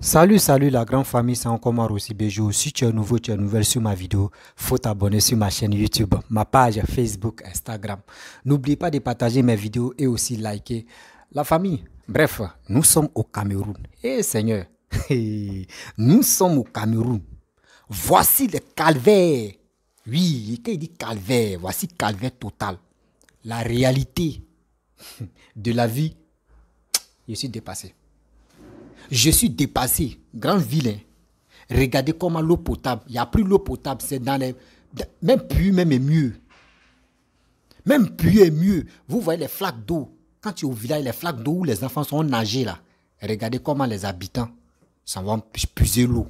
Salut la grande famille, c'est encore moi aussi Béjou. Si tu es nouveau, tu es nouvelle sur ma vidéo, faut t'abonner sur ma chaîne YouTube, ma page Facebook, Instagram. N'oublie pas de partager mes vidéos et aussi liker la famille. Bref, nous sommes au Cameroun. Eh Seigneur, nous sommes au Cameroun. Voici le calvaire. Oui, quand il dit calvaire, voici calvaire total. La réalité de la vie, je suis dépassé. Je suis dépassé, grand vilain. Regardez comment l'eau potable, il n'y a plus l'eau potable, c'est dans les... Même puits, même est mieux. Même puits est mieux. Vous voyez les flaques d'eau. Quand tu es au village, les flaques d'eau où les enfants sont nagés là. Regardez comment les habitants s'en vont puiser l'eau.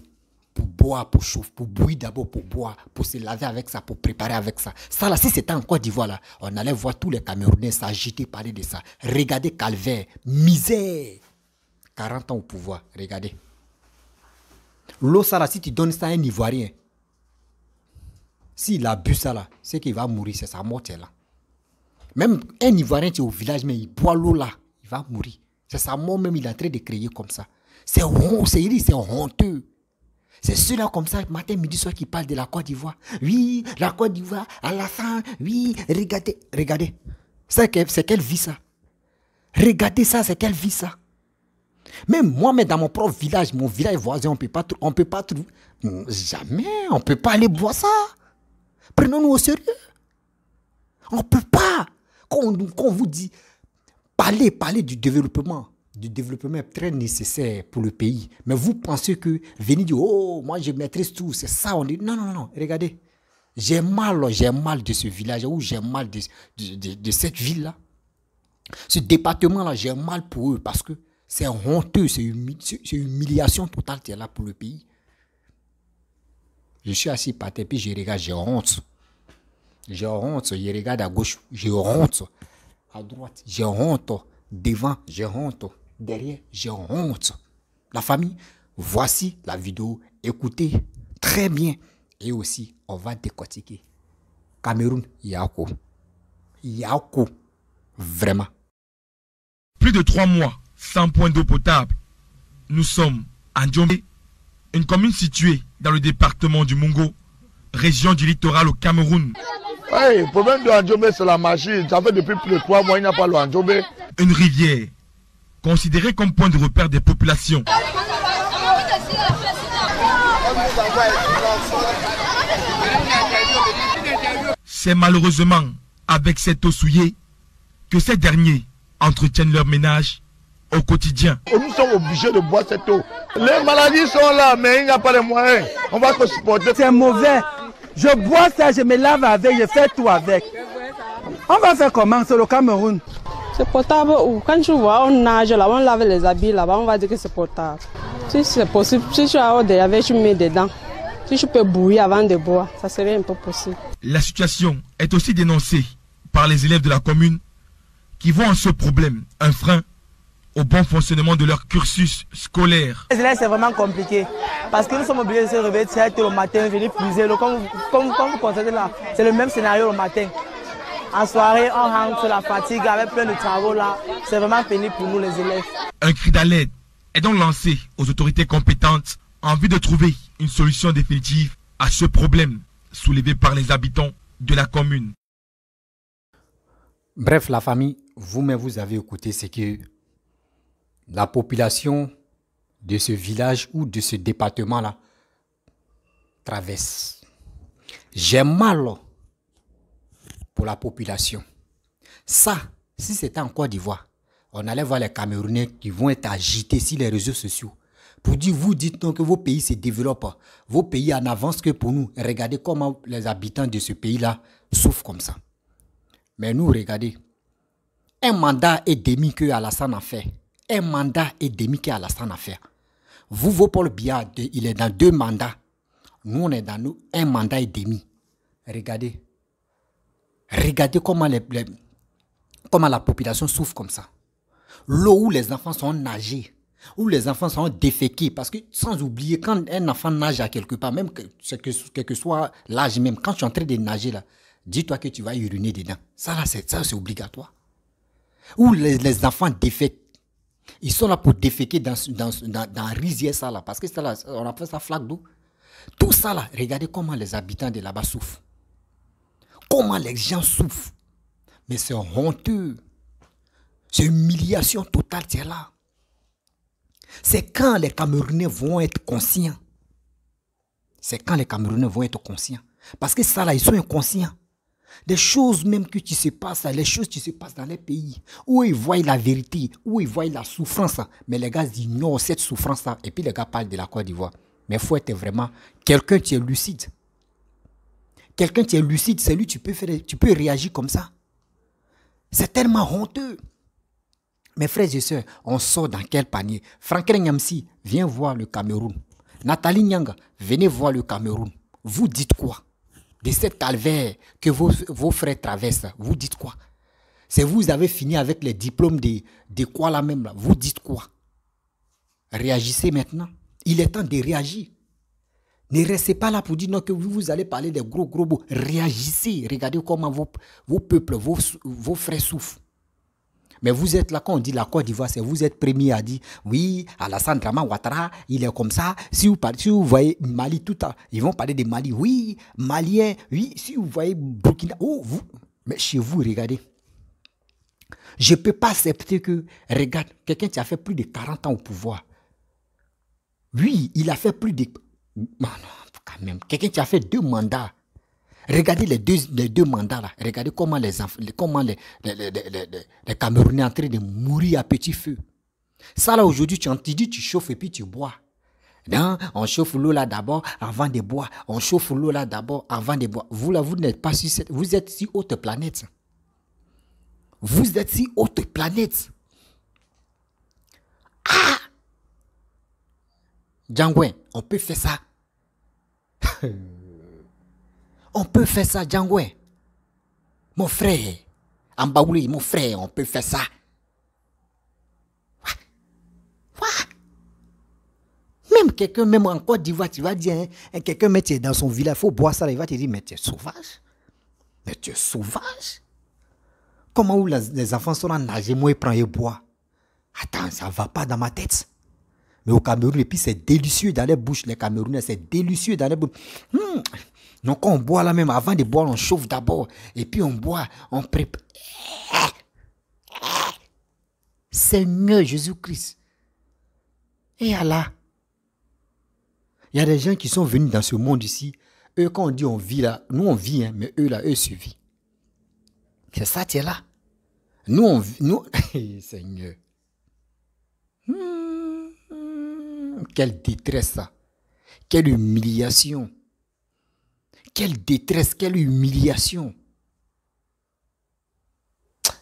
Pour boire, pour chauffer, pour bouillir d'abord, pour boire, pour se laver avec ça, pour préparer avec ça. Ça là, si c'était en Côte d'Ivoire là, on allait voir tous les Camerounais s'agiter, parler de ça. Regardez calvaire, misère. 40 ans au pouvoir, regardez. L'eau, ça là, si tu donnes ça à un Ivoirien, s'il a bu ça là, c'est qu'il va mourir, c'est sa mort là. Même un Ivoirien qui est au village, mais il boit l'eau là, il va mourir. C'est sa mort même, il est en train de crier comme ça. C'est honteux. C'est ceux-là comme ça, matin, midi, soir, qui parlent de la Côte d'Ivoire. Oui, la Côte d'Ivoire, à la fin, oui, regardez. C'est quelle vie ça? Regardez ça, c'est quelle vie ça? Même moi, mais dans mon propre village, mon village voisin, on peut pas trouver. Jamais, on ne peut pas aller boire ça. Prenons-nous au sérieux. On ne peut pas. Quand on vous dit, parler du développement. Du développement est très nécessaire pour le pays. Mais vous pensez que venir dire, oh, moi je maîtrise tout, c'est ça. On dit, non, regardez. J'ai mal de ce village, ou j'ai mal de cette ville-là. Ce département-là, j'ai mal pour eux parce que c'est honteux, c'est une humiliation totale qui est là pour le pays. Je suis assis par terre, puis je regarde, j'ai honte. J'ai honte, je regarde à gauche, j'ai honte. À droite, j'ai honte. Devant, j'ai honte. Derrière, j'ai honte. La famille, voici la vidéo. Écoutez très bien. Et aussi, on va décortiquer. Cameroun, Yako. Yako. Vraiment. Plus de 3 mois sans point d'eau potable. Nous sommes à Djomé, une commune située dans le département du Mungo, région du littoral au Cameroun. Oui, le problème de Djomé, c'est la machine. Ça fait depuis plus de 3 mois, il n'y a pas l'eau à Djomé. Une rivière, considérée comme point de repère des populations. C'est malheureusement avec cette eau souillée que ces derniers entretiennent leur ménage au quotidien. Nous sommes obligés de boire cette eau. Les maladies sont là, mais il n'y a pas de moyens. On va se supporter. C'est mauvais. Je bois ça, je me lave avec, je fais tout avec. On va faire comment? C'est le Cameroun. C'est potable ou quand tu vois, on nage là, on lave les habits là-bas, on va dire que c'est potable. Si c'est possible, si tu as des avec, tu mets dedans. Si tu peux bouillir avant de boire, ça serait un peu possible. La situation est aussi dénoncée par les élèves de la commune qui voient en ce problème un frein au bon fonctionnement de leur cursus scolaire. Les élèves, c'est vraiment compliqué parce que nous sommes obligés de se réveiller très tôt le matin, venir puiser l'eau. Comme vous constatez là, c'est le même scénario le matin. En soirée, on rentre la fatigue avec plein de travaux là. C'est vraiment pénible pour nous les élèves. Un cri d'alerte est donc lancé aux autorités compétentes en vue de trouver une solution définitive à ce problème soulevé par les habitants de la commune. Bref, la famille, vous-même, vous avez écouté ce que la population de ce village ou de ce département-là traverse. J'ai mal pour la population. Ça, si c'était en Côte d'Ivoire, on allait voir les Camerounais qui vont être agités sur les réseaux sociaux pour dire, vous dites donc que vos pays se développent, vos pays en avance que pour nous. Regardez comment les habitants de ce pays-là souffrent comme ça. Mais nous, regardez, un mandat et demi que Alassane a fait. Un mandat et demi que Alassane a fait. Vous, Paul Biya, il est dans 2 mandats. Nous, on est dans un mandat et demi. Regardez. Regardez comment la population souffre comme ça. L'eau où les enfants sont nagés, où les enfants sont déféqués. Parce que sans oublier, quand un enfant nage à quelque part, même quel que soit l'âge même, quand tu es en train de nager là, dis-toi que tu vas uriner dedans. Ça là, c'est obligatoire. Où les enfants défèquent. Ils sont là pour déféquer dans rizière ça là, parce que ça là, on appelle ça flaque d'eau. Tout ça là, regardez comment les habitants de là-bas souffrent. Comment les gens souffrent. Mais c'est honteux. C'est une humiliation totale, c'est là. C'est quand les Camerounais vont être conscients. C'est quand les Camerounais vont être conscients. Parce que ça là, ils sont inconscients. Des choses même qui se passent, les choses qui se passent dans les pays, où ils voient la vérité, où ils voient la souffrance. Mais les gars ignorent cette souffrance-là. Et puis les gars parlent de la Côte d'Ivoire. Mais il faut être vraiment quelqu'un qui est lucide. Quelqu'un qui est lucide, c'est lui, tu peux réagir comme ça. C'est tellement honteux. Mes frères et sœurs, on sort dans quel panier? Franklin Nyamsi, viens voir le Cameroun. Nathalie Nyanga, venez voir le Cameroun. Vous dites quoi? De cette calvaire que vos frères traversent, vous dites quoi? C'est vous avez fini avec les diplômes de quoi là même là? Vous dites quoi? Réagissez maintenant. Il est temps de réagir. Ne restez pas là pour dire non que vous allez parler des gros mots. Réagissez. Regardez comment vos peuples, vos frères souffrent. Mais vous êtes là, quand on dit la Côte d'Ivoire, c'est vous êtes premier à dire oui, Alassane Draman Ouattara, il est comme ça. Si vous voyez Mali tout à l'heure, ils vont parler de Mali. Oui, Malien, oui. Si vous voyez Burkina, oh, vous. Mais chez vous, regardez. Je ne peux pas accepter que, regarde, quelqu'un qui a fait plus de 40 ans au pouvoir. Oui, il a fait plus de... Non, quand même. Quelqu'un qui a fait 2 mandats. Regardez les deux mandats là. Regardez comment les Camerounais sont en train de mourir à petit feu. Ça là aujourd'hui, tu dis tu chauffes et puis tu bois. Non, on chauffe l'eau là d'abord avant de boire. On chauffe l'eau là d'abord avant de boire. Vous là, vous n'êtes pas sur cette... Vous êtes sur haute planète. Vous êtes sur haute planète. Ah! Djangouin, on peut faire ça. On peut faire ça, Djangouin. Mon frère, Ambaouli, mon frère, on peut faire ça. Même quelqu'un, même en Côte d'Ivoire, tu vas dire, hein, quelqu'un met dans son village, il faut boire ça, il va te dire, mais tu es sauvage. Mais tu es sauvage. Comment où les enfants sont là, nager, moi, ils prennent et boivent. Attends, ça ne va pas dans ma tête. Mais au Cameroun, et puis c'est délicieux dans les bouches, les Camerounais, c'est délicieux dans les bouches. Donc quand on boit là même, avant de boire, on chauffe d'abord. Et puis on boit, on prépare. Seigneur Jésus-Christ. Et Allah. Il y a des gens qui sont venus dans ce monde ici. Eux, quand on dit on vit là, nous on vit, hein, mais eux là, eux suivent. C'est ça, tu es là. Nous on vit, nous... Seigneur. Quelle détresse ça. Quelle humiliation. Quelle détresse, quelle humiliation.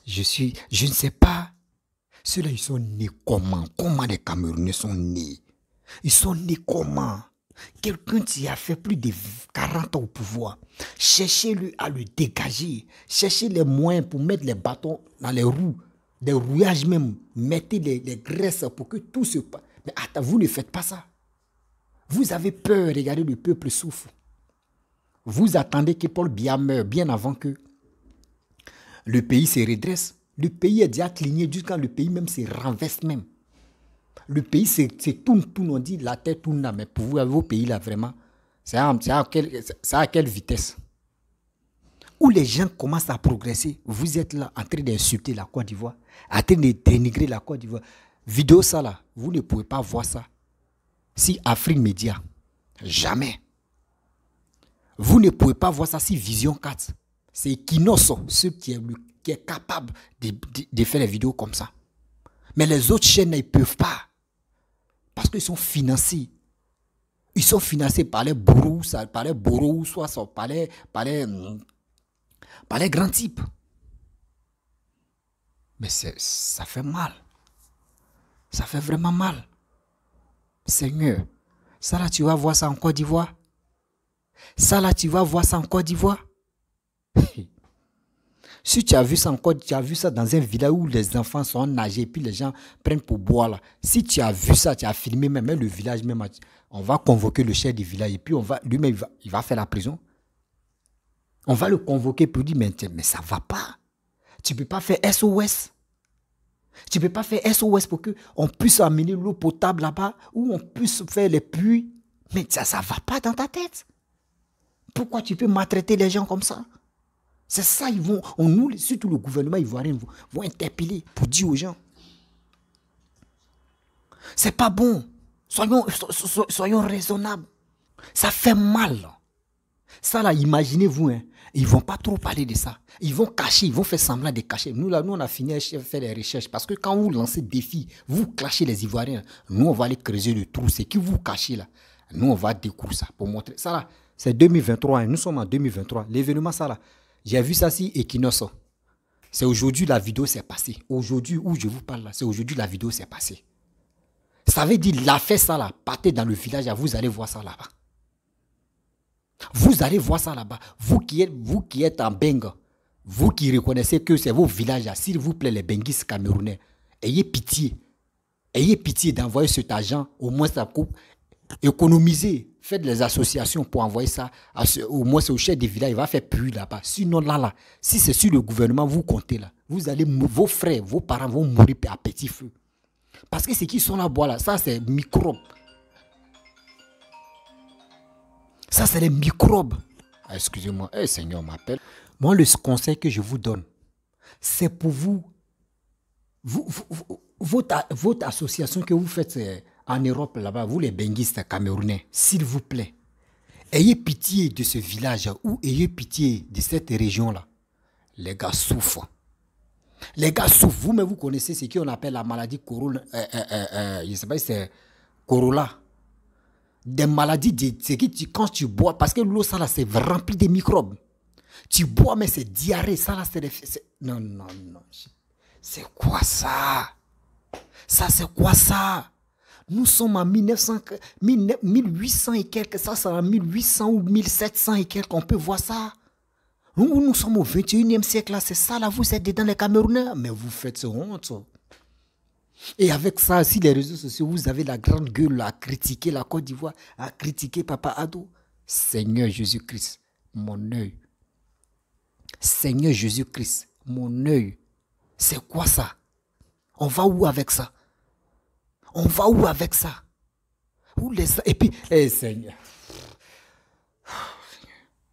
Je ne sais pas. Ceux-là, ils sont nés comment? Comment les Camerounais sont nés? Ils sont nés comment? Quelqu'un qui a fait plus de 40 ans au pouvoir. Cherchez-le à le dégager. Cherchez les moyens pour mettre les bâtons dans les roues. Des rouillages même. Mettez les graisses pour que tout se passe. Mais attends, vous ne faites pas ça. Vous avez peur, regardez, le peuple souffre. Vous attendez que Paul Biya meure bien avant que le pays se redresse. Le pays est déjà cligné jusqu'à le pays même se renverse même. Le pays se tourne, on dit la tête tourne là, mais pour vous, vos pays là vraiment, c'est à quelle vitesse? Où les gens commencent à progresser, vous êtes là en train d'insulter la Côte d'Ivoire, en train de dénigrer la Côte d'Ivoire. Vidéo ça là, vous ne pouvez pas voir ça. Si Afrique Média, jamais. Vous ne pouvez pas voir ça si Vision 4. C'est Kinoso, ceux qui est capable de faire des vidéos comme ça. Mais les autres chaînes, ils ne peuvent pas. Parce qu'ils sont financés. Ils sont financés par les bourreaux, soit par les grands types. Mais ça fait mal. Ça fait vraiment mal. Seigneur, ça là, tu vas voir ça en Côte d'Ivoire. Ça là, tu vas voir ça en Côte d'Ivoire. Si tu as vu ça en Côte, tu as vu ça dans un village où les enfants sont nagés et puis les gens prennent pour boire là. Si tu as vu ça, tu as filmé même le village même, on va convoquer le chef du village et puis lui-même il va faire la prison. On va le convoquer pour dire mais ça va pas. Tu peux pas faire SOS. Tu ne peux pas faire SOS pour qu'on puisse amener l'eau potable là-bas, ou on puisse faire les puits. Mais ça ne va pas dans ta tête. Pourquoi tu peux maltraiter les gens comme ça? C'est ça, nous, surtout le gouvernement ivoirien, vont interpeller pour dire aux gens. C'est pas bon. Soyons raisonnables. Ça fait mal. Ça là, imaginez-vous, hein, ils ne vont pas trop parler de ça. Ils vont cacher, ils vont faire semblant de cacher. Nous, là, on a fini de faire des recherches. Parce que quand vous lancez défi, vous cachez les Ivoiriens. Nous, on va aller creuser le trou. C'est qui vous cachez là. Nous, on va découvrir ça pour montrer. Ça là, c'est 2023. Hein. Nous sommes en 2023. L'événement, ça là, j'ai vu ça si Equinox. C'est aujourd'hui la vidéo s'est passée. Aujourd'hui où je vous parle là, c'est aujourd'hui la vidéo s'est passée. Ça veut dire, la fait ça là, partez dans le village, vous allez voir ça là-bas. Vous allez voir ça là-bas. Vous qui êtes en Benga, vous qui reconnaissez que c'est vos villages, s'il vous plaît, les Benguistes camerounais, ayez pitié. Ayez pitié d'envoyer cet argent, au moins ça coupe. Économisez, faites des associations pour envoyer ça, au moins c'est au chef des villages, il va faire puits là-bas. Sinon là, si c'est sur le gouvernement, vous comptez là. Vous allez, vos frères, vos parents vont mourir à petit feu. Parce que ceux qui sont là-bas, là, ça c'est microbes. Ça c'est les microbes. Ah, excusez-moi, Seigneur m'appelle. Moi, le conseil que je vous donne, c'est pour votre association que vous faites en Europe là-bas, vous les benguistes camerounais, s'il vous plaît, ayez pitié de ce village ou ayez pitié de cette région-là. Les gars souffrent. Les gars souffrent. Vous-même, vous connaissez ce qu'on appelle la maladie Corolla. Je ne sais pas si c'est Corolla. Des maladies, c'est que quand tu bois, parce que l'eau, ça là, c'est rempli de microbes. Tu bois, mais c'est diarrhée. Ça là, c'est... Non. C'est quoi ça? Ça, c'est quoi ça? Nous sommes en 1800 et quelques. Ça, c'est en 1800 ou 1700 et quelques. On peut voir ça. Nous sommes au 21e siècle. C'est ça, là. Vous êtes dedans les Camerounais. Mais vous faites ce honte. Et avec ça, si les réseaux sociaux, vous avez la grande gueule à critiquer la Côte d'Ivoire, à critiquer Papa Ado. Seigneur Jésus-Christ, mon œil. Seigneur Jésus-Christ, mon œil. C'est quoi ça? On va où avec ça? On va où avec ça? Où les... Et puis, Seigneur.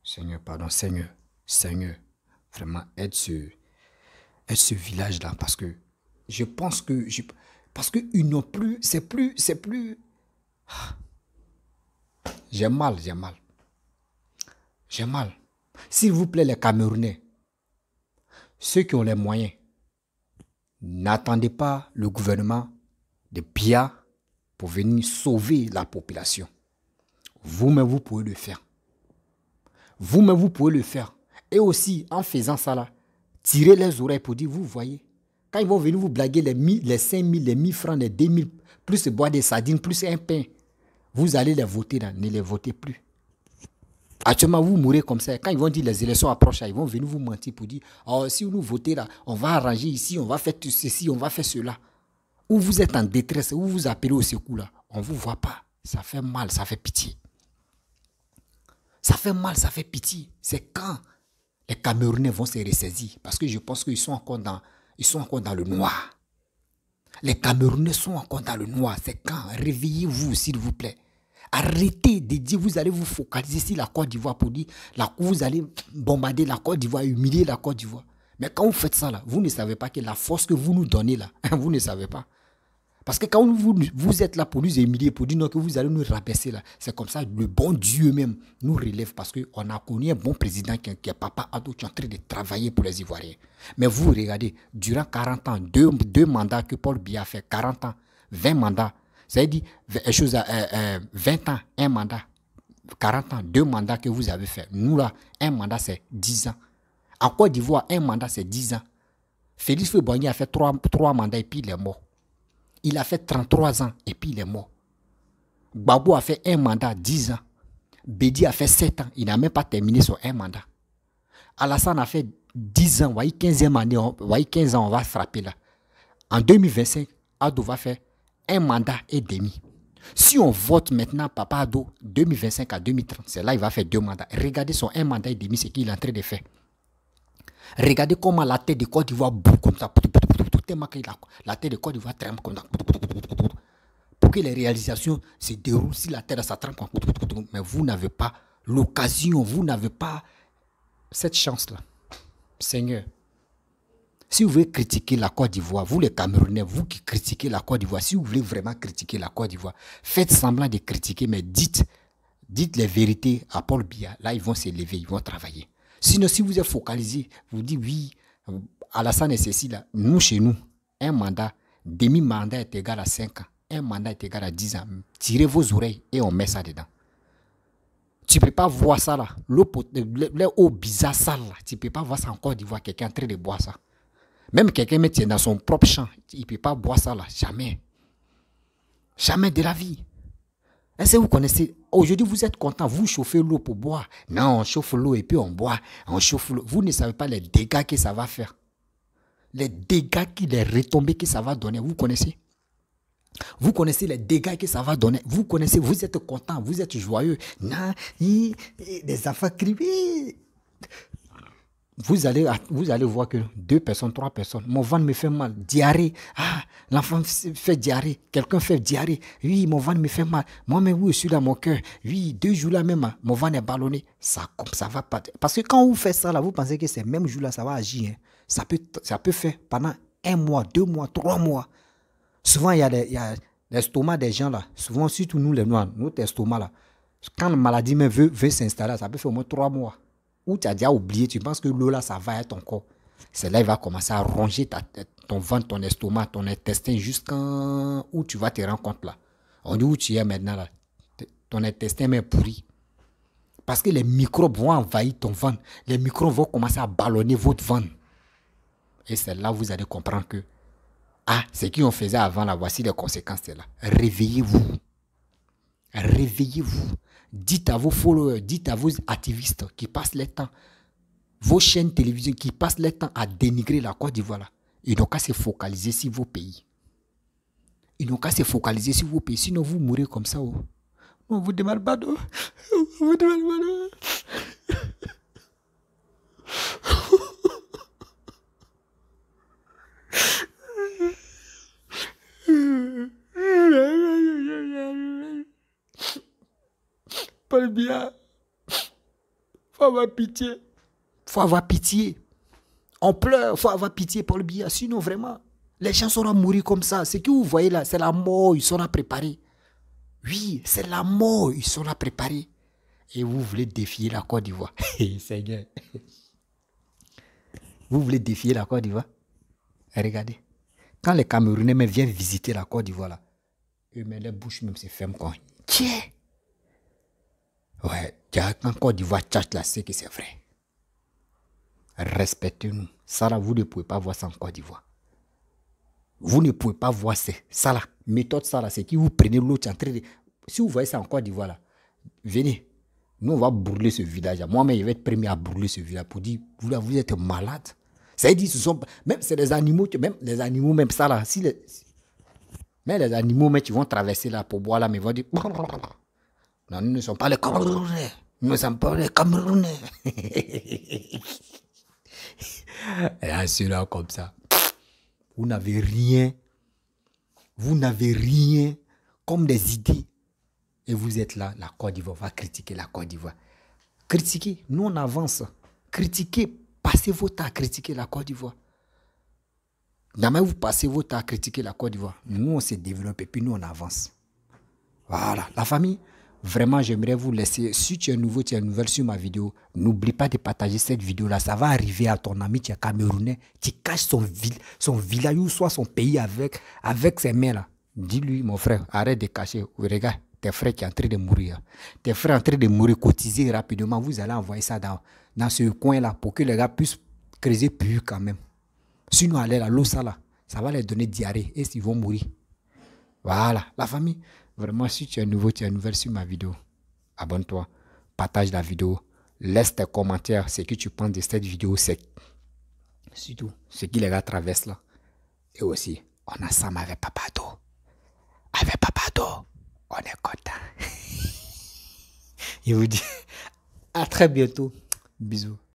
Seigneur, pardon, Seigneur, vraiment, aide ce village-là, parce que je pense que... parce qu'ils n'ont plus... C'est plus... J'ai mal. S'il vous plaît, les Camerounais, ceux qui ont les moyens, n'attendez pas le gouvernement de Biya pour venir sauver la population. Vous-même, vous pouvez le faire. Et aussi, en faisant ça là, tirez les oreilles pour dire, vous voyez, quand ils vont venir vous blaguer les 5 000, les 1000 francs, les 2 000, plus boire des sardines, plus un pain, vous allez les voter là, ne les votez plus. Actuellement, vous mourrez comme ça. Quand ils vont dire les élections approchent, ils vont venir vous mentir pour dire, oh, si vous nous votez là, on va arranger ici, on va faire tout ceci, on va faire cela. Ou vous êtes en détresse, ou vous appelez au secours là, on ne vous voit pas. Ça fait mal, ça fait pitié. Ça fait mal, ça fait pitié. C'est quand les Camerounais vont se ressaisir. Parce que je pense qu'ils sont encore dans le noir. Les Camerounais sont encore dans le noir. C'est quand? Réveillez-vous, s'il vous plaît. Arrêtez de dire vous allez vous focaliser sur la Côte d'Ivoire pour dire vous allez bombarder la Côte d'Ivoire, humilier la Côte d'Ivoire. Mais quand vous faites ça là, vous ne savez pas que la force que vous nous donnez là, vous ne savez pas. Parce que quand vous êtes là pour nous humilier, pour dire non, que vous allez nous rabaisser là, c'est comme ça, le bon Dieu même nous relève parce qu'on a connu un bon président qui est Papa Ado, qui est en train de travailler pour les Ivoiriens. Mais vous regardez, durant 40 ans, deux mandats que Paul Biya a fait, 40 ans, 20 mandats, ça veut dire 20 ans, un mandat, 40 ans, 2 mandats que vous avez fait. Nous là, un mandat c'est 10 ans. En Côte d'Ivoire, un mandat c'est 10 ans. Félix Houphouët-Boigny a fait 3 mandats et puis il est mort. Il a fait 33 ans et puis il est mort. Gbagbo a fait un mandat 10 ans. Bédi a fait 7 ans. Il n'a même pas terminé son un mandat. Alassane a fait 10 ans. Voyez 15e année, voyez 15 ans, on va frapper là. En 2025, Ado va faire un mandat et demi. Si on vote maintenant Papa Ado 2025 à 2030, c'est là il va faire 2 mandats. Regardez son un mandat et demi, ce qu'il est en train de faire. Regardez comment la tête de Côte d'Ivoire bouge comme ça. tellement que la terre de Côte d'Ivoire tremble comme ça. Pour que les réalisations se déroulent, si la terre ça tremble, mais vous n'avez pas l'occasion, vous n'avez pas cette chance-là. Seigneur, si vous voulez critiquer la Côte d'Ivoire, vous les Camerounais, vous qui critiquez la Côte d'Ivoire, si vous voulez vraiment critiquer la Côte d'Ivoire, faites semblant de critiquer, mais dites les vérités à Paul Biya. Là, ils vont s'élever, ils vont travailler. Sinon, si vous êtes focalisé, vous dites oui, Alassane et Cécile, là, nous, chez nous, un mandat, demi-mandat est égal à 5 ans, un mandat est égal à 10 ans. Tirez vos oreilles et on met ça dedans. Tu ne peux pas voir ça là, l'eau bizarre sale là, tu ne peux pas voir ça en Côte d'Ivoire, quelqu'un en train de boire ça. Même quelqu'un met dans son propre champ, il ne peut pas boire ça là, jamais. Jamais de la vie. Est-ce que vous connaissez, aujourd'hui vous êtes content, vous chauffez l'eau pour boire. Non, on chauffe l'eau et puis on boit, on chauffe l'eau. Vous ne savez pas les dégâts que ça va faire. Les dégâts, les retombées que ça va donner, vous connaissez? Vous connaissez les dégâts que ça va donner. Vous connaissez, vous êtes content, vous êtes joyeux. Non, des enfants crient. Vous allez voir que 2 personnes, 3 personnes, mon ventre me fait mal, diarrhée. Ah, l'enfant fait diarrhée, quelqu'un fait diarrhée. Oui, mon ventre me fait mal. Moi-même, oui, je suis dans mon cœur. Oui, 2 jours là même, mon ventre est ballonné. Ça va pas. Parce que quand vous faites ça là, vous pensez que ces mêmes jours là, ça va agir. Hein. Ça peut faire pendant 1 mois, 2 mois, 3 mois. Souvent, il y a l'estomac des gens là. Souvent, surtout nous les Noirs, notre estomac là. Quand la maladie même veut s'installer, ça peut faire au moins 3 mois. Ou tu as déjà oublié, tu penses que l'eau là, ça va être ton corps. C'est là qu'il va commencer à ronger ton ventre, ton estomac, ton intestin, jusqu'à où tu vas te rendre compte là. On dit où tu es maintenant là. Ton intestin est pourri. Parce que les microbes vont envahir ton ventre. Les microbes vont commencer à ballonner votre ventre. Et c'est là que vous allez comprendre que ce qu'on faisait avant là, voici les conséquences de là. Réveillez-vous. Réveillez-vous. Dites à vos followers, dites à vos activistes qui passent le temps, vos chaînes télévision qui passent le temps à dénigrer la Côte d'Ivoire là. Ils n'ont qu'à se focaliser sur vos pays. Ils n'ont qu'à se focaliser sur vos pays. Sinon vous mourrez comme ça. Oh. On vous demande pas d'eau. On vous demande pas d'eau. Paul Biya, faut avoir pitié. Faut avoir pitié. On pleure, faut avoir pitié Paul Biya. Sinon vraiment, les gens seront mourir comme ça. Ce que vous voyez là, c'est la mort, ils sont là préparés. Oui, c'est la mort, ils sont là préparés. Et vous voulez défier la Côte d'Ivoire. Seigneur. Vous voulez défier la Côte d'Ivoire? Regardez. Quand les Camerounais même viennent visiter la Côte d'Ivoire là, eux, mais les bouches même se ferment quand. Tiens. Ouais, quand Côte d'Ivoire tchatche là, c'est que c'est vrai. Respectez-nous. Ça là, vous ne pouvez pas voir ça en Côte d'Ivoire. Vous ne pouvez pas voir ça là. Méthode ça là, c'est que vous prenez l'autre en train de... Si vous voyez ça en Côte d'Ivoire là, venez. Nous, on va brûler ce village. Moi-même, je vais être premier à brûler ce village pour dire, vous là, vous êtes malade. Ça veut dire, même c'est des animaux, même les animaux, même ça là, même les animaux, même qui vont traverser là pour boire là, mais ils vont dire, non, nous ne sommes pas les Camerounais. Nous ne sommes pas les Camerounais. Et là, ceux-là comme ça, vous n'avez rien comme des idées. Et vous êtes là, la Côte d'Ivoire, va critiquer la Côte d'Ivoire. Critiquez, nous on avance. Critiquez, passez votre temps à critiquer la Côte d'Ivoire. Jamais vous passez votre temps à critiquer la Côte d'Ivoire. Nous on se développe et puis nous on avance. Voilà, la famille. Vraiment, j'aimerais vous laisser. Si tu es nouveau, tu es nouvelle sur ma vidéo, n'oublie pas de partager cette vidéo-là. Ça va arriver à ton ami qui est camerounais, qui cache son village ou soit son pays avec ses mains-là. Dis-lui, mon frère, arrête de cacher. Regarde, tes frères qui sont en train de mourir. Tes frères en train de mourir, cotiser rapidement. Vous allez envoyer ça dans ce coin-là pour que les gars puissent creuser plus quand même. Sinon, allez là, l'eau, ça là, ça va les donner diarrhée et ils vont mourir. Voilà, la famille. Vraiment, si tu es nouveau, tu es nouvelle sur ma vidéo, abonne-toi, partage la vidéo, laisse tes commentaires, ce que tu penses de cette vidéo, c'est surtout ce qui les gars traversent là. Et aussi, on a Sam avec Papado. Avec Papado, on est content. Il vous dit à très bientôt. Bisous.